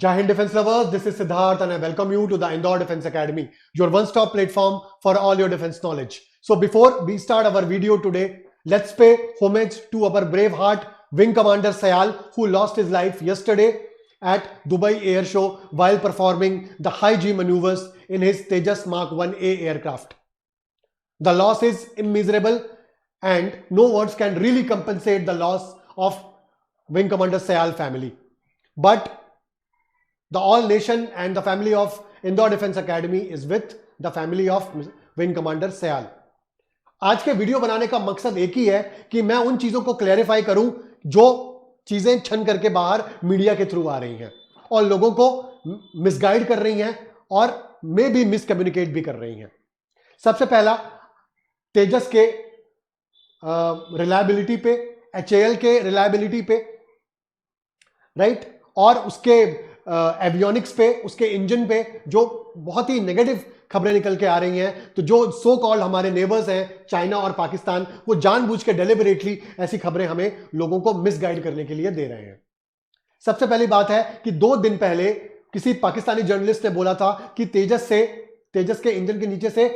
Jai Hind Defense Lovers, this is Siddharth and I welcome you to the Indore Defense Academy, your one-stop platform for all your defense knowledge. So before we start our video today, let's pay homage to our brave heart Wing Commander Sayal, who lost his life yesterday at Dubai Air Show while performing the high G maneuvers in his Tejas Mark 1A aircraft. The loss is immeasurable and no words can really compensate the loss of Wing Commander Sayal family. But the all nation and the family of Indore Defense Academy is with the family of Wing Commander Sayal. आज के video बनाने का मकसद एक ही है कि मैं उन चीजों को क्लैरिफाई करूं जो चीजें छन करके बाहर मीडिया के थ्रू आ रही हैं और लोगों को मिसगाइड कर रही हैं और मे भी मिसकम्युनिकेट भी कर रही हैं. सबसे पहला, तेजस के रिलायबिलिटी पे, HAL के रिलायबिलिटी पे, राइट, और उसके एवियोनिक्स पे, उसके इंजन पे जो बहुत ही नेगेटिव खबरें निकल के आ रही हैं. तो जो सो कॉल्ड हमारे नेबर्स हैं चाइना और पाकिस्तान, वो जानबूझ के डेलिबरेटली ऐसी खबरें हमें लोगों को मिसगाइड करने के लिए दे रहे हैं. सबसे पहली बात है कि 2 दिन पहले किसी पाकिस्तानी जर्नलिस्ट ने बोला था कि तेजस के इंजन के नीचे से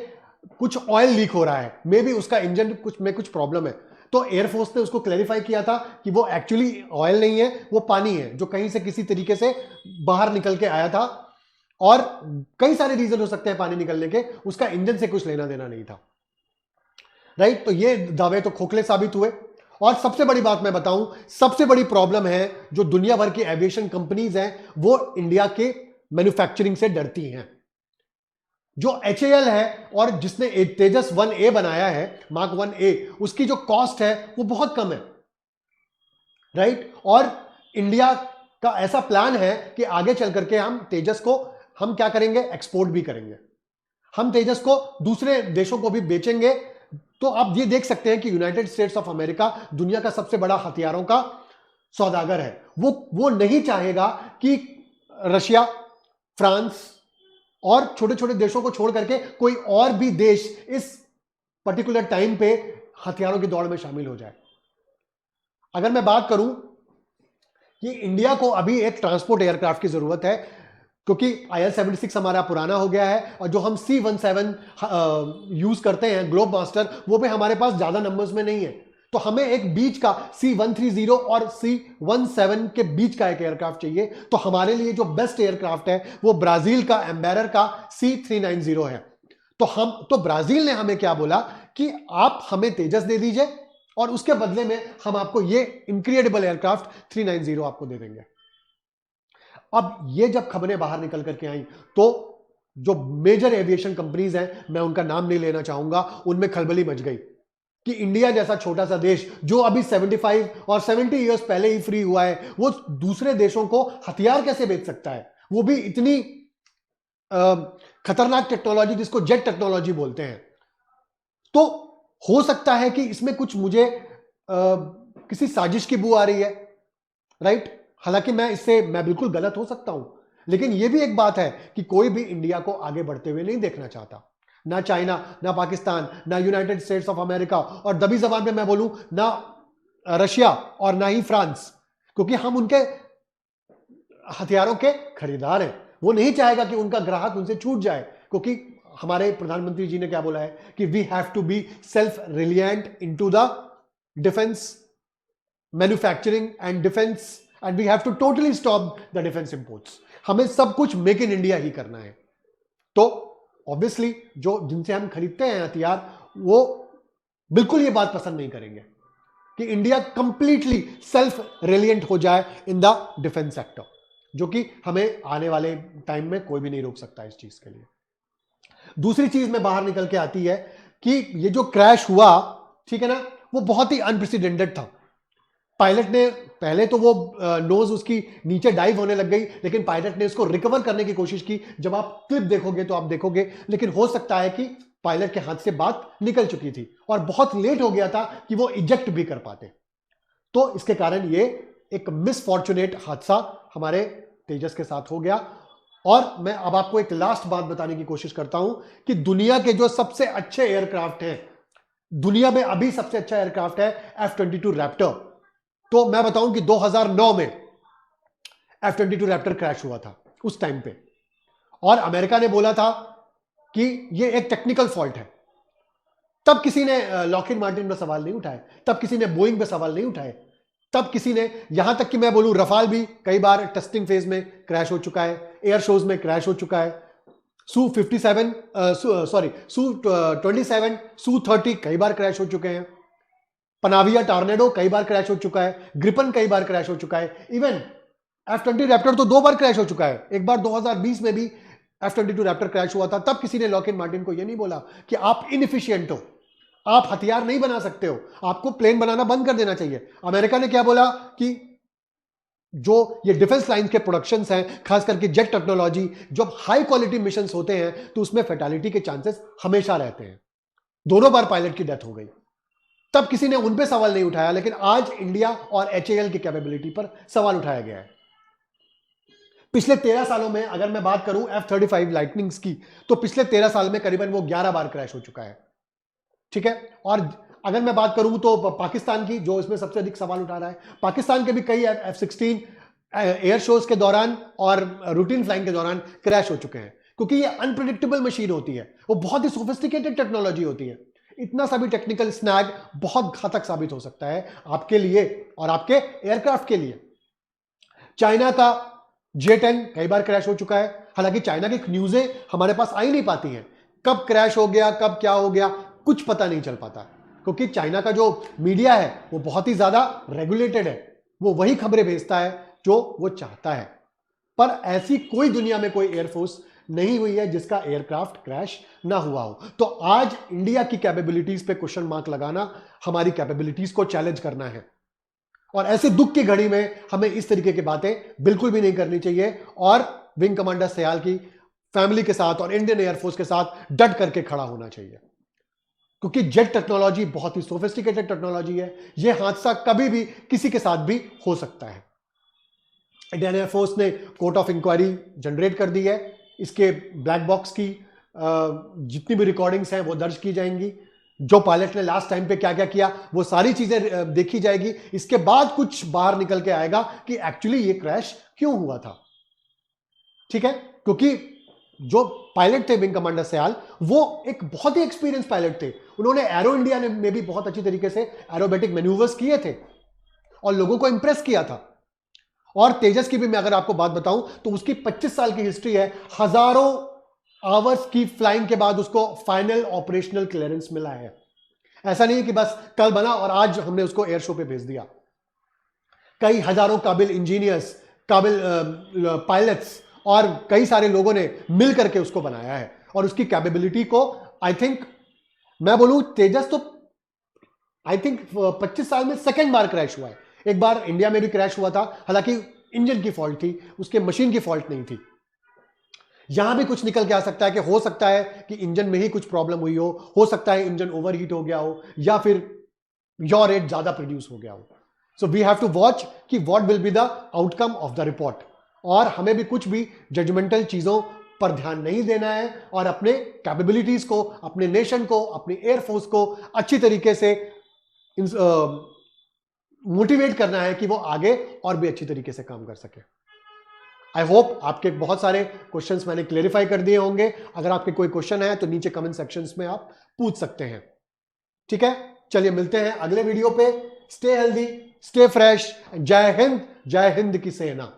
कुछ ऑयल लीक हो रहा है, मे बी उसका इंजन में कुछ प्रॉब्लम है. तो एयरफोर्स ने उसको क्लैरिफाई किया था कि वो एक्चुअली ऑयल नहीं है, वो पानी है जो कहीं से किसी तरीके से बाहर निकल के आया था और कई सारे रीजन हो सकते हैं पानी निकलने के, उसका इंजन से कुछ लेना देना नहीं था, राइट. तो ये दावे तो खोखले साबित हुए. और सबसे बड़ी बात मैं बताऊं, सबसे बड़ी प्रॉब्लम है जो दुनिया भर की एविएशन कंपनीज हैं वो इंडिया के मैन्युफैक्चरिंग से डरती हैं. जो HAL है और जिसने तेजस 1A बनाया है, मार्क 1A, उसकी जो कॉस्ट है वो बहुत कम है, राइट. और इंडिया का ऐसा प्लान है कि आगे चल करके हम तेजस को हम क्या करेंगे, एक्सपोर्ट भी करेंगे. हम तेजस को दूसरे देशों को भी बेचेंगे. तो आप ये देख सकते हैं कि यूनाइटेड स्टेट्स ऑफ अमेरिका दुनिया का सबसे बड़ा हथियारों का सौदागर है. वो नहीं चाहेगा कि रशिया, फ्रांस और छोटे छोटे देशों को छोड़ करके कोई और भी देश इस पर्टिकुलर टाइम पे हथियारों की दौड़ में शामिल हो जाए. अगर मैं बात करूं कि इंडिया को अभी एक ट्रांसपोर्ट एयरक्राफ्ट की जरूरत है, क्योंकि IL-76 हमारा पुराना हो गया है और जो हम C-17 यूज करते हैं, ग्लोब मास्टर, वो भी हमारे पास ज्यादा नंबर्स में नहीं है. तो हमें एक बीच का C-130 और C-17 के बीच का एक एयरक्राफ्ट चाहिए. तो हमारे लिए जो बेस्ट एयरक्राफ्ट है वो ब्राजील का एम्बेरर का C-390 है. तो ब्राजील ने हमें क्या बोला कि आप हमें तेजस दे दीजिए और उसके बदले में हम आपको ये इनक्रेडिबल एयरक्राफ्ट 390 आपको दे देंगे. अब ये जब खबरें बाहर निकल करके आई तो जो मेजर एविएशन कंपनीज हैं, मैं उनका नाम नहीं लेना चाहूंगा, उनमें खलबली मच गई कि इंडिया जैसा छोटा सा देश जो अभी 75 और 70 इयर्स पहले ही फ्री हुआ है, वो दूसरे देशों को हथियार कैसे बेच सकता है, वो भी इतनी खतरनाक टेक्नोलॉजी जिसको जेट टेक्नोलॉजी बोलते हैं. तो हो सकता है कि इसमें कुछ मुझे किसी साजिश की बू आ रही है, राइट. हालांकि मैं बिल्कुल गलत हो सकता हूं, लेकिन यह भी एक बात है कि कोई भी इंडिया को आगे बढ़ते हुए नहीं देखना चाहता. ना चाइना, ना पाकिस्तान, ना यूनाइटेड स्टेट्स ऑफ अमेरिका, और दबी जबान में मैं बोलूं ना रशिया और ना ही फ्रांस, क्योंकि हम उनके हथियारों के खरीदार हैं. वो नहीं चाहेगा कि उनका ग्राहक उनसे छूट जाए, क्योंकि हमारे प्रधानमंत्री जी ने क्या बोला है कि we have to be self reliant into the defence manufacturing and defence, and we have to totally stop the defence imports. हमें सब कुछ मेक इन इंडिया ही करना है. तो ऑब्वियसली जो जिनसे हम खरीदते हैं हथियार, वो बिल्कुल ये बात पसंद नहीं करेंगे कि इंडिया कंप्लीटली सेल्फ रिलिएंट हो जाए इन द डिफेंस सेक्टर, जो कि हमें आने वाले टाइम में कोई भी नहीं रोक सकता इस चीज के लिए. दूसरी चीज में बाहर निकल के आती है कि ये जो क्रैश हुआ, ठीक है ना, वो बहुत ही अनप्रेसिडेंटेड था. पायलट ने पहले तो वो नोज उसकी नीचे डाइव होने लग गई, लेकिन पायलट ने इसको रिकवर करने की कोशिश की. जब आप क्लिप देखोगे तो आप देखोगे, लेकिन हो सकता है कि पायलट के हाथ से बात निकल चुकी थी और बहुत लेट हो गया था कि वो इजेक्ट भी कर पाते. तो इसके कारण ये एक मिसफॉर्चुनेट हादसा हमारे तेजस के साथ हो गया. और मैं अब आपको एक लास्ट बात बताने की कोशिश करता हूं कि दुनिया के जो सबसे अच्छे एयरक्राफ्ट हैं, दुनिया में अभी सबसे अच्छा एयरक्राफ्ट है F-22 रैप्टर. तो मैं बताऊं कि 2009 में F-22 रैप्टर क्रैश हुआ था उस टाइम पे, और अमेरिका ने बोला था कि ये एक टेक्निकल फॉल्ट है। तब किसी ने लॉकहीड मार्टिन पे सवाल नहीं उठाए, तब किसी ने बोइंग पे सवाल नहीं उठाए, तब किसी ने, यहां तक कि मैं बोलूं रफाल भी कई बार टेस्टिंग फेज में क्रैश हो चुका है, एयर शोज में क्रैश हो चुका है, Su-57 Su-27 Su-30 कई बार क्रैश हो चुके हैं, पनाविया टॉर्नेडो कई बार क्रैश हो चुका है, ग्रिपन कई बार क्रैश हो चुका है, इवन F-20 रैप्टर तो 2 बार क्रैश हो चुका है। एक बार 2020 में भी F-22 रैप्टर क्रैश हुआ था, तब किसी ने लॉकहीड मार्टिन को यह नहीं बोला कि आप इनएफिशिएंट हो, आप हथियार नहीं बना सकते हो, आपको प्लेन बनाना बंद कर देना चाहिए। अमेरिका ने क्या बोला कि जो ये डिफेंस लाइन के प्रोडक्शंस हैं, खास करके जेट टेक्नोलॉजी, जब हाई क्वालिटी मिशंस होते हैं तो उसमें फैटेलिटी के चांसेस हमेशा रहते हैं। 2 बार पायलट की डेथ हो गई, तब किसी ने उन पे सवाल नहीं उठाया, लेकिन आज इंडिया और HAL की कैपेबिलिटी पर सवाल उठाया गया है। पिछले 13 सालों में अगर मैं बात करूं F-35 लाइटनिंग्स की, तो पिछले 13 साल में करीबन वो 11 बार क्रैश हो चुका है, ठीक है। और अगर मैं बात करूं तो पाकिस्तान की, जो इसमें सबसे अधिक सवाल उठा रहा है, पाकिस्तान के भी कई F-16 एयर शोज के दौरान और रूटीन फ्लाइंग के दौरान क्रैश हो चुके हैं, क्योंकि ये अनप्रेडिक्टेबल मशीन होती है, वो बहुत ही सोफिस्टिकेटेड टेक्नोलॉजी होती है। इतना सा भी टेक्निकल स्नैग बहुत घातक साबित हो सकता है आपके लिए और आपके एयरक्राफ्ट के लिए। चाइना का J-10 कई बार क्रैश हो चुका है, हालांकि चाइना की न्यूज़ें हमारे पास आ ही नहीं पाती हैं, कब क्रैश हो गया, कब क्या हो गया, कुछ पता नहीं चल पाता, क्योंकि चाइना का जो मीडिया है वो बहुत ही ज्यादा रेगुलेटेड है, वो वही खबरें भेजता है जो वो चाहता है। पर ऐसी कोई दुनिया में कोई एयरफोर्स नहीं हुई है जिसका एयरक्राफ्ट क्रैश ना हुआ हो। तो आज इंडिया की कैपेबिलिटीज पे क्वेश्चन मार्क लगाना हमारी कैपेबिलिटीज को चैलेंज करना है, और ऐसे दुख की घड़ी में हमें इस तरीके की बातें बिल्कुल भी नहीं करनी चाहिए, और विंग कमांडर सयाल की फैमिली के साथ और इंडियन एयरफोर्स के साथ डट करके खड़ा होना चाहिए, क्योंकि जेट टेक्नोलॉजी बहुत ही सोफिस्टिकेटेड टेक्नोलॉजी है। यह हादसा कभी भी किसी के साथ भी हो सकता है। इंडियन एयरफोर्स ने कोर्ट ऑफ इंक्वायरी जनरेट कर दी है, इसके ब्लैक बॉक्स की जितनी भी रिकॉर्डिंग्स हैं वो दर्ज की जाएंगी, जो पायलट ने लास्ट टाइम पे क्या क्या किया वो सारी चीजें देखी जाएगी। इसके बाद कुछ बाहर निकल के आएगा कि एक्चुअली ये क्रैश क्यों हुआ था, ठीक है। क्योंकि जो पायलट थे विंग कमांडर सयाल, वो एक बहुत ही एक्सपीरियंस पायलट थे, उन्होंने एरो इंडिया में भी बहुत अच्छी तरीके से एरोबेटिक मैन्यूवर्स किए थे और लोगों को इंप्रेस किया था। और तेजस की भी मैं अगर आपको बात बताऊं तो उसकी 25 साल की हिस्ट्री है, हजारों आवर्स की फ्लाइंग के बाद उसको फाइनल ऑपरेशनल क्लियरेंस मिला है। ऐसा नहीं है कि बस कल बना और आज हमने उसको एयर शो पे भेज दिया। कई हजारों काबिल इंजीनियर्स, काबिल पायलट्स और कई सारे लोगों ने मिल करके उसको बनाया है, और उसकी कैपेबिलिटी को आई थिंक मैं बोलूं तेजस तो आई थिंक 25 साल में सेकेंड बार क्रैश हुआ है। एक बार इंडिया में भी क्रैश हुआ था, हालांकि इंजन की फॉल्ट थी, उसके मशीन की फॉल्ट नहीं थी। यहां भी कुछ निकल के आ सकता है कि हो सकता है कि इंजन में ही कुछ प्रॉब्लम हुई हो सकता है इंजन ओवरहीट हो गया हो, या फिर योर रेट ज्यादा प्रोड्यूस हो गया हो। So we have to watch कि what will be the outcome of the report, और हमें भी कुछ भी जजमेंटल चीजों पर ध्यान नहीं देना है, और अपने कैपेबिलिटीज को, अपने नेशन को, अपनी एयरफोर्स को अच्छी तरीके से मोटिवेट करना है कि वो आगे और भी अच्छी तरीके से काम कर सके। आई होप आपके बहुत सारे क्वेश्चंस मैंने क्लेरिफाई कर दिए होंगे। अगर आपके कोई क्वेश्चन है तो नीचे कमेंट सेक्शंस में आप पूछ सकते हैं, ठीक है। चलिए मिलते हैं अगले वीडियो पे। Stay healthy, stay fresh. जय हिंद की सेना।